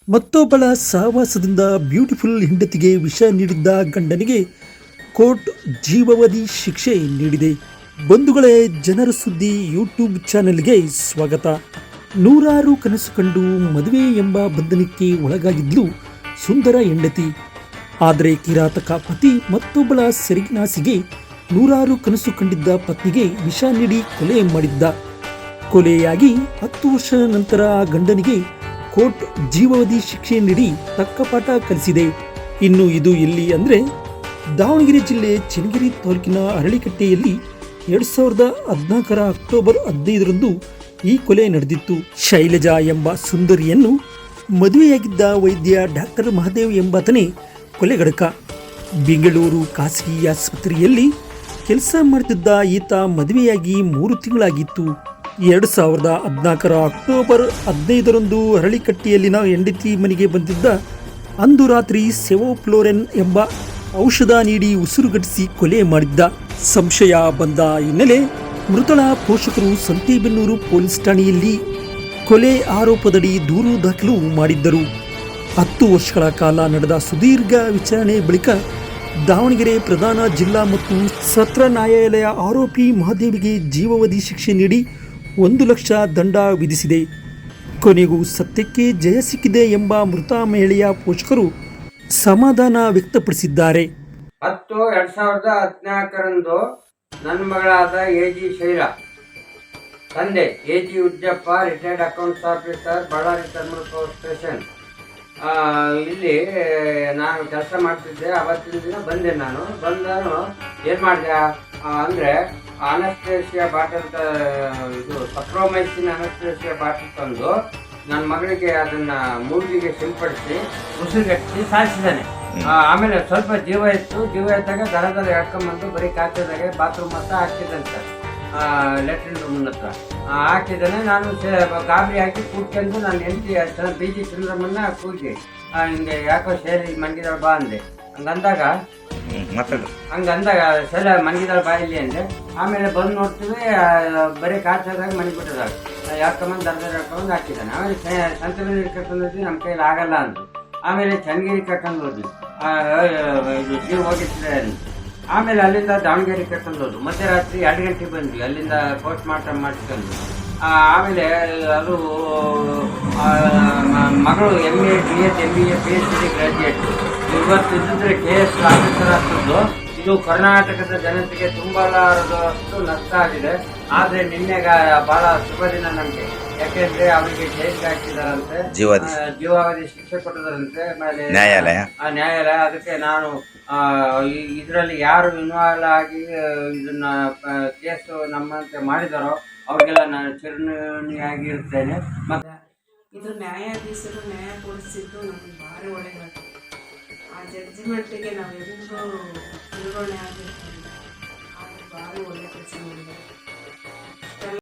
ಮತ್ತೊಬ್ಬಳ ಸಹವಾಸದಿಂದ beautiful ಹೆಂಡತಿಗೆ ವಿಷ ನೀಡಿದ್ದ ಗಂಡನಿಗೆ ಕೋರ್ಟ್ ಜೀವಾವಧಿ ಶಿಕ್ಷೆ ನೀಡಿದೆ. ಬಂಧುಗಳೇ, ಜನರ ಸುದ್ದಿ ಯೂಟ್ಯೂಬ್ ಚಾನೆಲ್ಗೆ ಸ್ವಾಗತ. ನೂರಾರು ಕನಸು ಕಂಡು ಮದುವೆ ಎಂಬ ಬಂಧನಕ್ಕೆ ಒಳಗಾಗಿದ್ಲು ಸುಂದರ ಹೆಂಡತಿ. ಆದರೆ ಕಿರಾತಕ ಪತಿ ಮತ್ತೊಬ್ಬಳ ಸೆರಗಿನಾಸಿಗೆ ನೂರಾರು ಕನಸು ಕಂಡಿದ್ದ ಪತ್ನಿಗೆ ವಿಷ ನೀಡಿ ಕೊಲೆ ಮಾಡಿದ್ದ. ಕೊಲೆಯಾಗಿ 10 ವರ್ಷ ನಂತರ ಆ ಗಂಡನಿಗೆ ಕೋರ್ಟ್ ಜೀವಾವಧಿ ಶಿಕ್ಷೆ ನೀಡಿ ತಕ್ಕ ಪಾಠ ಕಲಿಸಿದೆ. ಇನ್ನು ಇದು ಎಲ್ಲಿ ಅಂದರೆ, ದಾವಣಗೆರೆ ಜಿಲ್ಲೆ ಚನ್ನಗಿರಿ ತಾಲೂಕಿನ ಅರಳಿಕಟ್ಟೆಯಲ್ಲಿ 2014 ಅಕ್ಟೋಬರ್ 15ರಂದು ಈ ಕೊಲೆ ನಡೆದಿತ್ತು. ಶೈಲಜಾ ಎಂಬ ಸುಂದರಿಯನ್ನು ಮದುವೆಯಾಗಿದ್ದ ವೈದ್ಯ ಡಾಕ್ಟರ್ ಮಹಾದೇವ್ ಎಂಬಾತನೇ ಕೊಲೆಗಡಕ. ಬೆಂಗಳೂರು ಖಾಸಗಿ ಆಸ್ಪತ್ರೆಯಲ್ಲಿ ಕೆಲಸ ಮಾಡುತ್ತಿದ್ದ ಈತ ಮದುವೆಯಾಗಿ 3 ತಿಂಗಳಾಗಿತ್ತು. 2014 ಅಕ್ಟೋಬರ್ 15ರಂದು ಅರಳಿಕಟ್ಟೆಯಲ್ಲಿನ ಹೆಂಡತಿ ಮನೆಗೆ ಬಂದಿದ್ದ. ಅಂದು ರಾತ್ರಿ ಸೆವೋಫ್ಲೋರೆನ್ ಎಂಬ ಔಷಧ ನೀಡಿ ಉಸಿರುಗಟ್ಟಿಸಿ ಕೊಲೆ ಮಾಡಿದ್ದ. ಸಂಶಯ ಬಂದ ಹಿನ್ನೆಲೆ ಮೃತಳ ಪೋಷಕರು ಸಂತೇಬೆನ್ನೂರು ಪೊಲೀಸ್ ಠಾಣೆಯಲ್ಲಿ ಕೊಲೆ ಆರೋಪದಡಿ ದೂರು ದಾಖಲು ಮಾಡಿದ್ದರು. 10 ವರ್ಷಗಳ ಕಾಲ ನಡೆದ ಸುದೀರ್ಘ ವಿಚಾರಣೆ ಬಳಿಕ ದಾವಣಗೆರೆ ಪ್ರಧಾನ ಜಿಲ್ಲಾ ಮತ್ತು ಸತ್ರ ನ್ಯಾಯಾಲಯ ಆರೋಪಿ ಮಹಾದೇವಿಗೆ ಜೀವಾವಧಿ ಶಿಕ್ಷೆ ನೀಡಿ 1 ಲಕ್ಷ ದಂಡ ವಿಧಿಸಿದೆ. ಕೊನೆಗೂ ಸತ್ಯಕ್ಕೆ ಜಯ ಸಿಕ್ಕಿದೆ ಎಂಬ ಮೃತ ಮಹಿಳೆಯ ಪೋಷಕರು ಸಮಾಧಾನ ವ್ಯಕ್ತಪಡಿಸಿದ್ದಾರೆ. 10/2014ರಂದು ನನ್ನ ಮಗಳಾದ ಎ.ಜಿ. ಶೈಲಾ, ತಂದೆ A G. Ujjappa, retired accounts officer, Ballari thermal power station. ಇಲ್ಲಿ ನಾನು ಕೆಲಸ ಮಾಡ್ತಿದ್ದೆ. ಅವತ್ತಿನ ದಿನ ಬಂದೆ. ನಾನು ಏನು ಮಾಡಿದೆ ಅಂದರೆ, ಅನಸ್ತೇಸಿಯಾ ಬಾಟಲ್, ಇದು ಸಪ್ರೋಮೈಸಿನ್ ಅನಸ್ತೇಸಿಯಾ ಬಾಟಲ್ ತಂದು ನನ್ನ ಮಗಳಿಗೆ ಅದನ್ನು ಮೂಗಿಗೆ ಸಿಂಪಡಿಸಿ ಉಸಿರುಗಟ್ಟಿಸಿ ಸಾಯಿಸಿದ್ದಾನೆ. ಆಮೇಲೆ ಸ್ವಲ್ಪ ಜೀವ ಇದ್ದಾಗ ದರದಲ್ಲಿ ಎಳ್ಕೊಂಬಂದು ಬರೀ ಕಾಚದಾಗೆ ಬಾತ್ರೂಮ್ ಹತ್ರ ಹಾಕಿದ್ದಂತೆ, ಲೆಟ್ರಿನ್ ರೂಮ್ ಹತ್ರ ಹಾಕಿದ್ದಾನೆ. ನಾನು ಗಾಬರಿ ಹಾಕಿ ಕೂತ್ಕೊಂಡು ನಾನು ಹೆಂಡತಿ ಬಿ.ಜಿ. ಚಂದ್ರಮ್ಮನ್ನ ಕೂಗಿ ಹಿಂಗೆ ಯಾಕೋ ಸೇರಿ ಮನ್ಗಿದಾಳ ಬಾ ಅಂದೆ. ಹಂಗಂದಾಗ ಸೆಲೆ ಮನ್ಗಿದಾಳ ಬಾ ಇಲ್ಲಿ ಅಂದೆ. ಆಮೇಲೆ ಬಂದು ನೋಡ್ತೀವಿ, ಬರೀ ಕಾಚದಾಗ ಮನ್ಗಿಬಿಟ್ಟಿದ್ದಾಳೆ. ಯಾಕಂಬಂದು ದರದಲ್ಲಿ ಹೇಳ್ಕೊಂಡು ಹಾಕಿದ್ದಾನೆ. ಆಮೇಲೆ ಸಂತಗಿರಿ ಕರ್ಕೊಂಡೋದ್ವಿ, ನಮ್ಮ ಕೈಲಿ ಆಗಲ್ಲ ಅಂದು. ಆಮೇಲೆ ಚನ್ನಗಿರಿ ಕರ್ಕೊಂಡು ಹೋದ್ವಿ, ಜೀವ ಹೋಗಿದ್ರೆ ಅಂತ. ಆಮೇಲೆ ಅಲ್ಲಿಂದ ದಾವಣಗೆರೆ ಕರ್ಕೊಂಡು ಹೋದ್ವು. ಮಧ್ಯರಾತ್ರಿ 2 ಗಂಟೆಗೆ ಬಂದ್ವಿ. ಅಲ್ಲಿಂದ ಪೋಸ್ಟ್ ಮಾರ್ಟಮ್ ಮಾಡಿಸ್ಕೊಂಡು ಆಮೇಲೆ ಅದು ಮಗಳು MA, BS, MBA, PhD graduate. ಇವತ್ತು ಇದ್ದಿದ್ರೆ KS ಆಫೀಸರ್ ಆಗ್ತದ್ದು. ಇದು ಕರ್ನಾಟಕದ ಜನತೆಗೆ ತುಂಬಲಾರದಷ್ಟು ನಷ್ಟ ಆಗಿದೆ. ಆದರೆ ನಿನ್ನೆಗ ಬಹಳ ಶುಭ ದಿನ ನಮಗೆ. ಯಾಕೆಂದ್ರೆ ಅವರಿಗೆ ಜೈಲಿಗೆ ಹಾಕಿದಾರಂತೆ, ಜೀವಾವಧಿ ಶಿಕ್ಷೆ ಕೊಟ್ಟಿದಾರಂತೆ ಮೇಲೆ ನ್ಯಾಯಾಲಯ. ಅದಕ್ಕೆ ನಾನು ಇದರಲ್ಲಿ ಯಾರು ಇನ್ವಾಲ್ವ್ ಆಗಿ ಇದನ್ನ ಕೇಸು ನಮ್ಮಂತೆ ಮಾಡಿದಾರೋ ಅವ್ರಿಗೆಲ್ಲ ನಾನು ಚಿರಋಣಿಯಾಗಿ ಇರ್ತೇನೆ. ಮತ್ತೆ ಇದು ನ್ಯಾಯಾಧೀಶರು ನ್ಯಾಯ ಕೊಡಿಸಿದ್ದು ನಮಗೆ ಭಾರಿ ಒಳ್ಳೆಯದಾಗ್ತದೆ. ಆ ಜಡ್ಜಿಮೆಂಟಿಗೆ ನಾವೆಲ್ಲರೂ ತಿರುಗಣೆ ಆಗಿರ್ತೀವಿ. ಆದರೆ ಭಾರಿ ಒಳ್ಳೆ ಕೆಲಸ ಮಾಡಿದ್ದಾರೆ.